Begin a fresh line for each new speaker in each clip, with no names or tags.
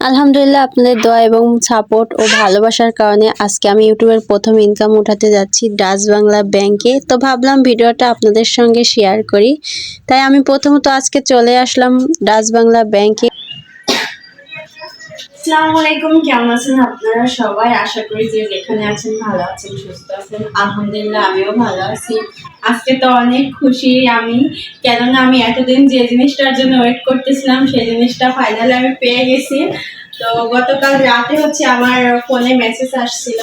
আলহামদুলিল্লাহ আপনাদের দোয়া এবং সাপোর্ট ও ভালোবাসার কারণে আজকে আমি ইউটিউবের প্রথম ইনকাম উঠাতে যাচ্ছি ডাচ বাংলা ব্যাংকে। তো ভাবলাম ভিডিওটা আপনাদের সঙ্গে শেয়ার করি, তাই আমি প্রথমত আজকে চলে আসলাম ডাচ বাংলা ব্যাংকে।
আসসালামু আলাইকুম, কেমন আছেন আপনারা সবাই? আশা করি যে যেখানে আছেন ভালো আছেন, সুস্থ আছেন। আলহামদুলিল্লাহ আমিও ভালো আছি। আজকে তো অনেক খুশি আমি, কেননা আমি এতদিন যে জিনিসটার জন্য ওয়েট করতেছিলাম সেই জিনিসটা ফাইনালি আমি পেয়ে গেছি। তো গতকাল রাতে হচ্ছে আমার ফোনে মেসেজ আসছিল,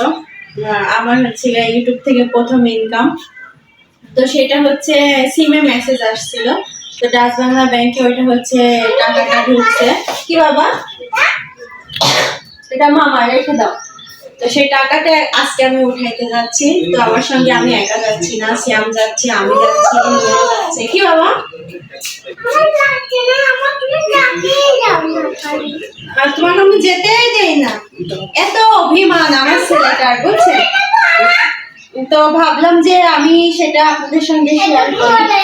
আমার হচ্ছে ইউটিউব থেকে প্রথম ইনকাম। তো সেটা হচ্ছে সিমে মেসেজ আসছিল। তো ডাচ বাংলা ব্যাংকে ওইটা হচ্ছে টাকাটা ঢুকছে। কি বাবা, এটা মামা রেখে দাও। তো সেই টাকাটা আজকে আমি উঠাইতে যাচ্ছি। তো আমার সঙ্গে আমি একা যাচ্ছি না, শ্যাম যাচ্ছে, আমি যাচ্ছি, নুরও যাচ্ছে। কি বাবা, আর তোমাকে আমি যেতেই দেই না, এত অভিমান আমার ছেলেটার, বুঝছেন? তো ভাবলাম যে আমি সেটা আপনাদের সঙ্গে শেয়ার করি।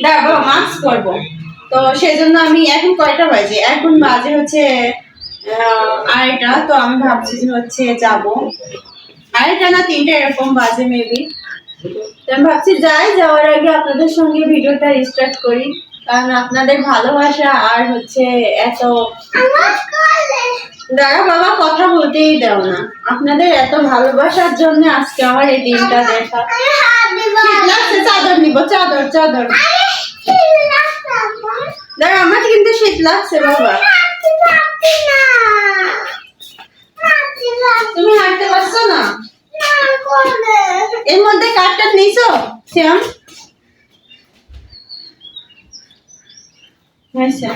দেখো মাস্ক করবো, তো সেজন্য আমি এখন কয়টা বাজে, এখন বাজে হচ্ছে আড়াইটা। তো আমি ভাবছি যে হচ্ছে যাবো আড়াইটা না তিনটা এরকম বাজে মেবি। তো আমি ভাবছি যাওয়ার আগে আপনাদের সঙ্গে ভিডিওটা স্টার্ট করি, কারণ আপনাদের ভালোবাসা আর হচ্ছে এত, দাঁড়া বাবা কথা বলতেই দাও না, আপনাদের এত ভালোবাসার জন্য আজকে আমার এই দিনটা দেখা। চাদর নিব, চাদর চাদর, দাঁড়া আমার কিন্তু শীত লাগছে বাবা। তুমি হাঁটতে পারছো না? এর মধ্যে কাঠটা নিছো শ্যাম? আচ্ছা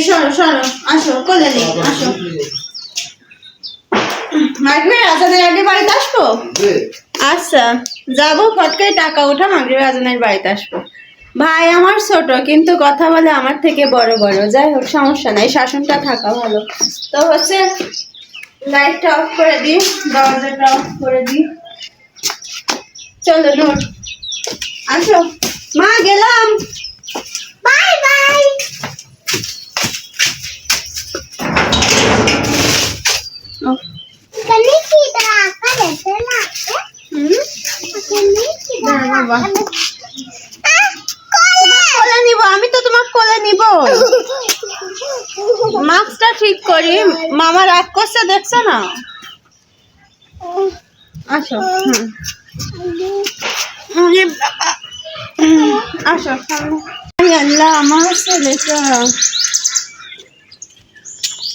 সরো সরো, আসো কোলে নেই, আসো। মাগরিবের আজানের আগে বাড়িতে আসবো। আচ্ছা যাবো, ফটকায় টাকা ওঠা মাগরিবের আজানের বাড়িতে আসবো। ভাই আমার ছোট কিন্তু কথা বলে আমার থেকে বড় বড়, যাই হোক সমস্যা নাই, শাসনটা থাকা ভালো। তো হচ্ছে লাইটটা অফ করে দিই, দরজাটা অফ করে দিই। চলো নোট, আসো মা, গেলাম, বাই বাই। আমি তো তোমার কোলে নিব। মাস্কটা ঠিক করি, মামা রাগ করছে দেখছো না। আসো আসো, আল্লাহ আমার ছেলেটা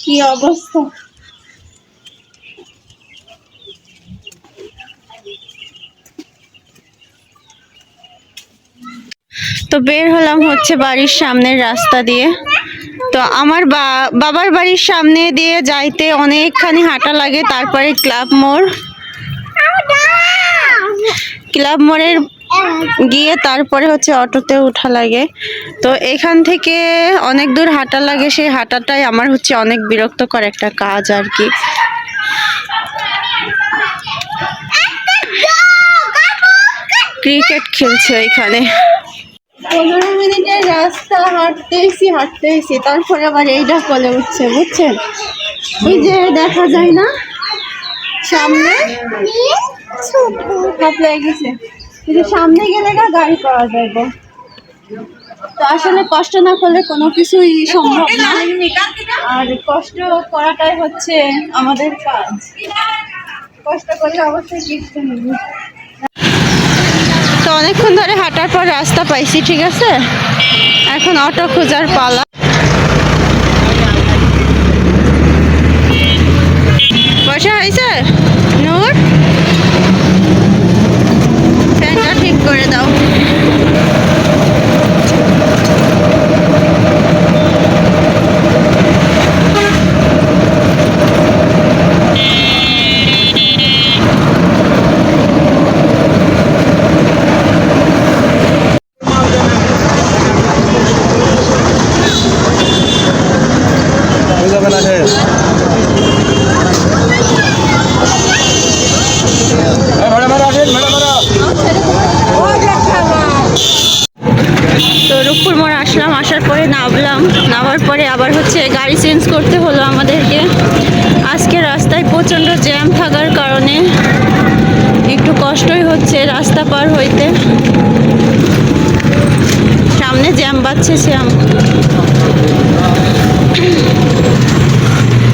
কি অবস্থা।
তো বের হলাম হচ্ছে বাড়ির সামনের রাস্তা দিয়ে। তো আমার বাবার বাড়ির সামনে দিয়ে যাইতে অনেকখানি হাঁটা লাগে, তারপরে ক্লাব মোড়ের গিয়ে তারপরে হচ্ছে অটোতে উঠা লাগে। তো এখান থেকে অনেক দূর হাঁটা লাগে, সেই হাঁটাটাই আমার হচ্ছে অনেক বিরক্তকর একটা কাজ আর কি। ক্রিকেট খেলছে এখানে।
15 মিনিটের রাস্তা হাঁটতেছি, তারপরে আবার এইটা কোলে উঠছে, বুঝছেন? ওই যে দেখা যায় না সামনে, গেছে সামনে গেলে গাড়ি পাওয়া যাবে। তো আসলে কষ্ট না করলে কোনো কিছুই সম্ভব না, আর কষ্ট করাটাই হচ্ছে আমাদের কাজ। কষ্ট করলে অবশ্যই কিছু নেবে।
তো অনেকক্ষণ ধরে হাঁটার পর রাস্তা পাইছি, ঠিক আছে, এখন অটো খোঁজার পালা। বসা হয়েছে নূর, ফ্যানটা ঠিক করে দাও। গাড়ি চেঞ্জ করতে হলো আমাদেরকে। আজকে রাস্তায় প্রচণ্ড জ্যাম থাকার কারণে একটু কষ্টই হচ্ছে রাস্তা পার হইতে। সামনে জ্যাম বাজছে শ্যাম,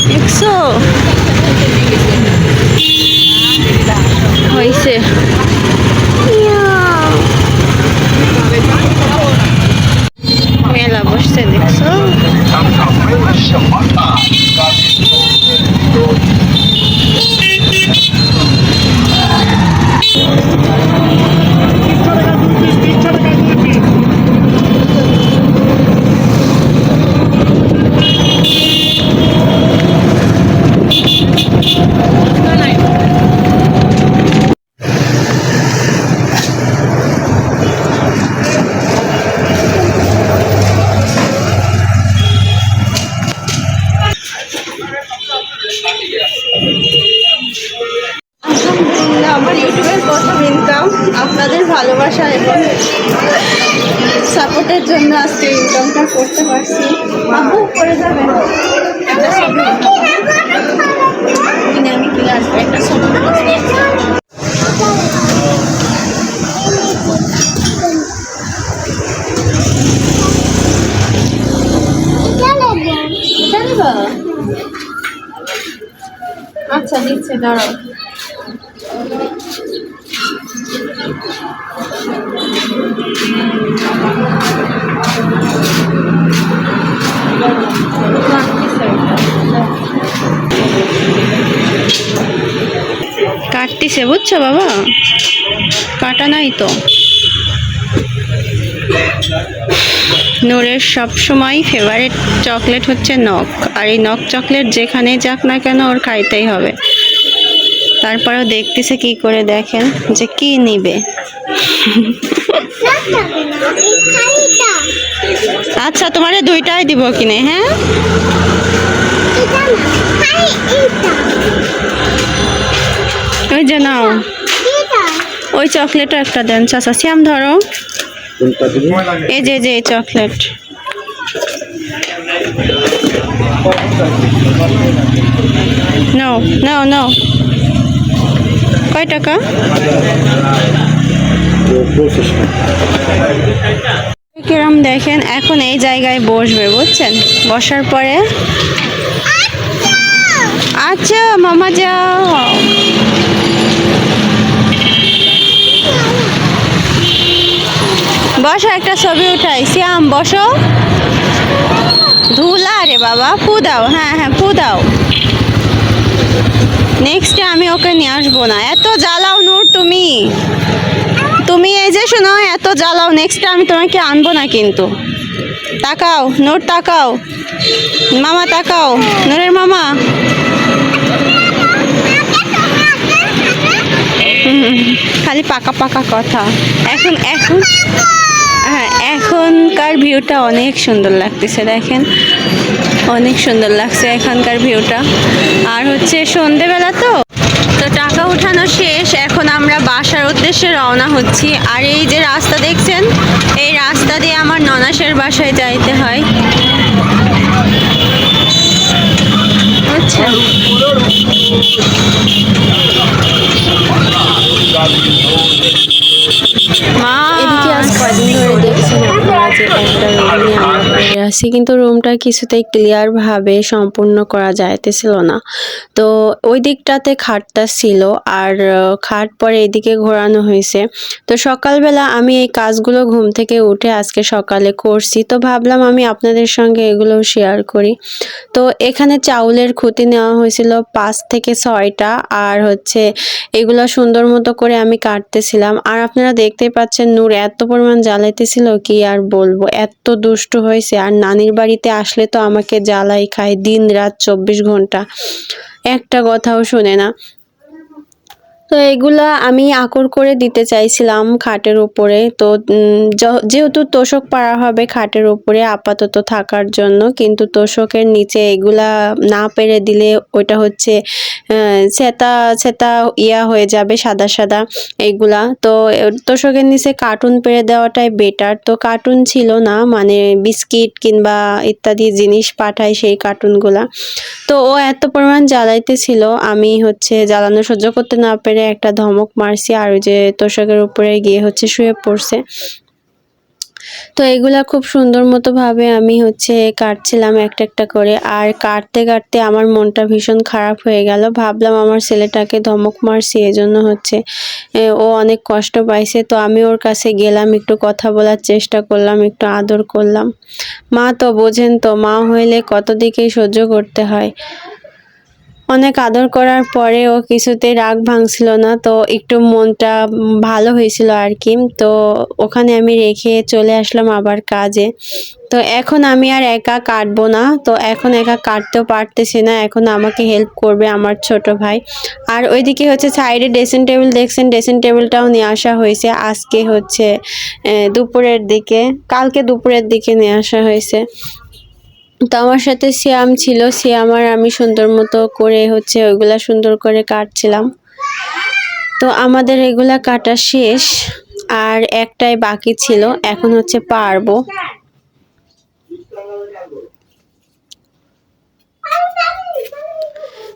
দেখছো হয়েছে। মেলা বসছে দেখছো। আলহামদুলিল্লাহ, আমার ইউটিউবের প্রথম ইনকাম আপনাদের ভালোবাসা এবং সাপোর্টের জন্য আজকে ইনকামটা করতে পারছি। আব্বু করে যাবেন একটা ছবি, আমি কিনে আসবো একটা ছবি। আচ্ছা দিচ্ছে, দাঁড়াও। কাটতিছে বুঝছো বাবা, কাটা নাই তো। নূরের সবসময় ফেভারিট চকলেট হচ্ছে নখ, আর এই নখ চকলেট যেখানে যাক না কেন ওর খাইতেই হবে। তারপরেও দেখতেছে কি করে, দেখেন যে কি নিবে। আচ্ছা তোমারে দুইটাই দিব কিনে, হ্যাঁ ওই যে নাও, ওই চকলেটও একটা দেন চাচা। শ্যাম ধরো, এই যে যে চকলেট। নাও নাও নাও, কয় টাকা? কিরম দেখেন, এখন এই জায়গায় বসবে বুঝছেন, বসার পরে আচ্ছা মামা যাও। বসো একটা ছবি উঠাই। শ্যাম বসো, ধুলা রে বাবা, ফু দাও। হ্যাঁ হ্যাঁ ফু দাও। নেক্সট আমি ওকে নিয়ে আসবো না, এত জ্বালাও নূর তুমি। তুমি এই যে শোনো, এত জ্বালাও, নেক্সট আমি তোমাকে আনবো না কিন্তু। তাকাও নূর, তাকাও মামা, তাকাও নূরের মামা। খালি পাকা পাকা কথা। এখন এখন হ্যাঁ, এখনকার ভিউটা অনেক সুন্দর লাগতেছে, দেখেন অনেক সুন্দর লাগছে এখানকার ভিউটা। আর হচ্ছে সন্ধেবেলা তো টাকা উঠানো শেষ, এখন আমরা বাসার উদ্দেশ্যে রওনা হচ্ছি। আর এই যে রাস্তা দেখছেন, এই রাস্তা দিয়ে আমার ননাসের বাসায় যাইতে হয়। আচ্ছা মা, এদিকে আজ কয়দিন ধরে দেখছেন আপনারা যে একটা রুম নিয়ে আমরা পড়ে আছি, কিন্তু রুমটা কিছুতেই ক্লিয়ার ভাবে সম্পূর্ণ করা যাইতেছিল না। তো ওই দিকটাতে খাটটা ছিল, আর খাট পরে এদিকে ঘোরানো হয়েছে। তো সকালবেলা আমি এই কাজগুলো ঘুম থেকে উঠে আজকে সকালে করছি, তো ভাবলাম আমি আপনাদের সঙ্গে এগুলো শেয়ার করি। তো এখানে চাউলের খুঁতি নেওয়া হয়েছিল 5 থেকে 6টা, আর হচ্ছে এগুলো সুন্দর মতো করে আমি কাটতেছিলাম। আর আপনারা দেখতে পাচ্ছেন নূর এত পরিমাণ জ্বালাইতেছিল কি আর বলবো, এত দুষ্ট হয়েছে। আর নানির বাড়িতে আসলে তো আমাকে জ্বালাই খায় দিন রাত 24 ঘন্টা, একটা কথাও শুনে না। তো এগুলা আমি আকর করে দিতে চাইছিলাম খাটের উপরে। তো যেহেতু তোশক পাড়া হবে খাটের উপরে আপাতত থাকার জন্য, কিন্তু তোশকের নিচে এগুলা না পেরে দিলে ওইটা হচ্ছে ছেতা ছেতা ইয়া হয়ে যাবে, সাদা সাদা এইগুলা। তো তোশকের নিচে কার্টুন পেরে দেওয়াটাই বেটার। তো কার্টুন ছিল না, মানে বিস্কিট কিংবা ইত্যাদি জিনিস পাঠায় সেই কার্টুনগুলা। তো ও এত পরিমাণ জ্বালাইতেছিল, আমি হচ্ছে জ্বালানো সহ্য করতে না পেরে একটা ধমক মারছি, আর ওই যে তোশকের উপরে গিয়ে হচ্ছে শুয়ে পড়ছে। তো এগুলা খুব সুন্দর মতো ভাবে আমি হচ্ছে কাটছিলাম একটা একটা করে। আর কাটতে কাটতে আমার মনটা ভীষণ খারাপ হয়ে গেল। ভাবলাম আমার ছেলেটাকে ধমক মারছি, এজন্য হচ্ছে ও অনেক কষ্ট পাইছে। তো আমি ওর কাছে গেলাম, একটু কথা বলার চেষ্টা করলাম, একটু আদর করলাম। মা তো বোঝেন, তো মা হইলে কত দিকেই সহ্য করতে হয়। অনেক আদর করার পরে ও কিছুতেই রাগ ভাঙছিল না, তো একটু মনটা ভালো হয়েছিল আর কি। তো ওখানে আমি রেখে চলে আসলাম আবার কাজে। তো এখন আমি আর একা কাটবো না, তো এখন একা কাটতেও পারতেছি না, এখন আমাকে হেল্প করবে আমার ছোট ভাই। আর ওইদিকে হচ্ছে সাইডে ড্রেসিং টেবিল দেখছেন, ড্রেসিং টেবিলটাও নিয়ে আসা হয়েছে আজকে হচ্ছে দুপুরের দিকে, কালকে দুপুরের দিকে নিয়ে আসা হয়েছে। তো আমার সাথে সিয়াম ছিল, সিয়াম আর আমি সুন্দর মতো করে হচ্ছে ওইগুলা সুন্দর করে কাটছিলাম। তো আমাদের এগুলা কাটা শেষ, আর একটাই বাকি ছিল, এখন হচ্ছে পারবো।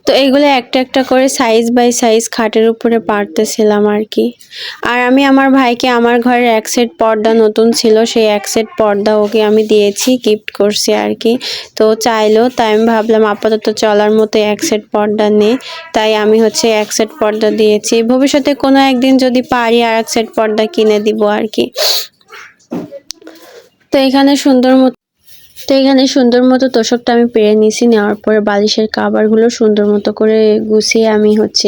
তো এগুলো একটা একটা করে সাইজ বাই সাইজ খাটের উপরে পারতেছিলাম আর কি। আর আমি আমার ভাইকে আমার ঘরের এক সেট পর্দা নতুন ছিল, সেই এক সেট পর্দা ওকে আমি দিয়েছি, গিফট করছি আর কি। তো চাইলো, তাই আমি ভাবলাম আপাতত চলার মতো এক সেট পর্দা নেই, তাই আমি হচ্ছে এক সেট পর্দা দিয়েছি। ভবিষ্যতে কোনো একদিন যদি পারি আর এক সেট পর্দা কিনে দিব আর কি। তো এখানে সুন্দর মতো তোশকটা আমি পেরে নিয়েছি, নেওয়ার পরে বালিশের কাভারগুলো সুন্দর মতো করে গুছিয়ে আমি হচ্ছে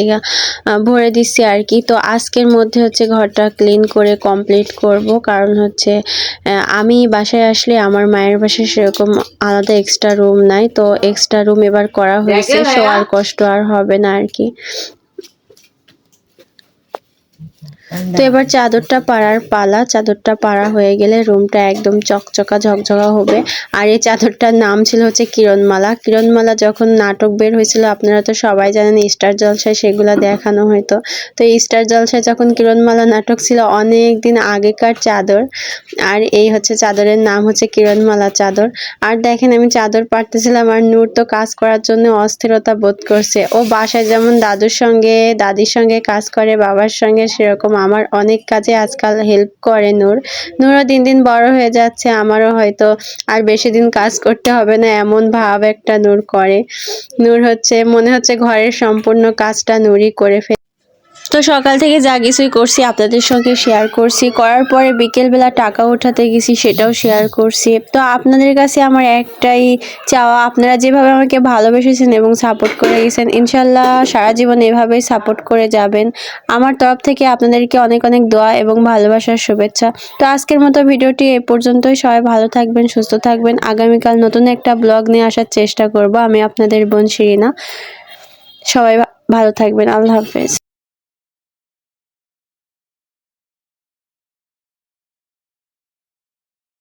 ভরে দিচ্ছি আর কি। তো আজকের মধ্যে হচ্ছে ঘরটা ক্লিন করে কমপ্লিট করব, কারণ হচ্ছে আমি বাসায় আসলে আমার মায়ের বাসায় সেরকম আলাদা এক্সট্রা রুম নাই, তো এক্সট্রা রুম এবার করা হয়েছে, শোয়ার কষ্ট আর হবে না আর কি। তো এবার চাদরটা পাড়ার পালা, চাদরটা পাড়া হয়ে গেলে রুমটা একদম চকচকা ঝকঝকা হবে। আর এই চাদরটার নাম ছিল হচ্ছে কিরণমালা। কিরণমালা যখন নাটক বের হয়েছিল, আপনারা তো সবাই জানেন, স্টার জলসায় সেগুলো দেখানো হয়তো। তো এই স্টার জলসায় যখন কিরণমালা নাটক ছিল, অনেক দিন আগেকার চাদর, আর এই হচ্ছে চাদরের নাম হচ্ছে কিরণমালা চাদর। আর দেখেন আমি চাদর পাড়তেছিলাম, আর নূর তো কাজ করার জন্য অস্থিরতা বোধ করছে। ও বাসায় যেমন দাদুর সঙ্গে দাদির সঙ্গে কাজ করে, বাবার সঙ্গে, সেরকম আমার অনেক কাজে আজকাল হেল্প করে নূরও দিন দিন বড় হয়ে যাচ্ছে, আমারও হয়তো আর বেশি দিন কাজ করতে হবে না এমন ভাব একটা নূর করে। নূর হচ্ছে মনে হচ্ছে ঘরের সম্পূর্ণ কাজটা নূরই করে ফেলে। তো সকাল থেকে যা কিছুই করছি আপনাদের সঙ্গে শেয়ার করছি, করার পরে বিকেলবেলা টাকা উঠাতে গেছি, সেটাও শেয়ার করছি। তো আপনাদের কাছে আমার একটাই চাওয়া, আপনারা যেভাবে আমাকে ভালোবেসেছেন এবং সাপোর্ট করে গেছেন, ইনশাল্লাহ সারা জীবন এভাবেই সাপোর্ট করে যাবেন। আমার তরফ থেকে আপনাদেরকে অনেক অনেক দোয়া এবং ভালোবাসার শুভেচ্ছা। তো আজকের মতো ভিডিওটি এই পর্যন্তই। সবাই ভালো থাকবেন, সুস্থ থাকবেন। আগামীকাল নতুন একটা ব্লগ নিয়ে আসার চেষ্টা করব। আমি আপনাদের বোন শিরিনা। সবাই ভালো থাকবেন। আল্লাহ হাফেজ।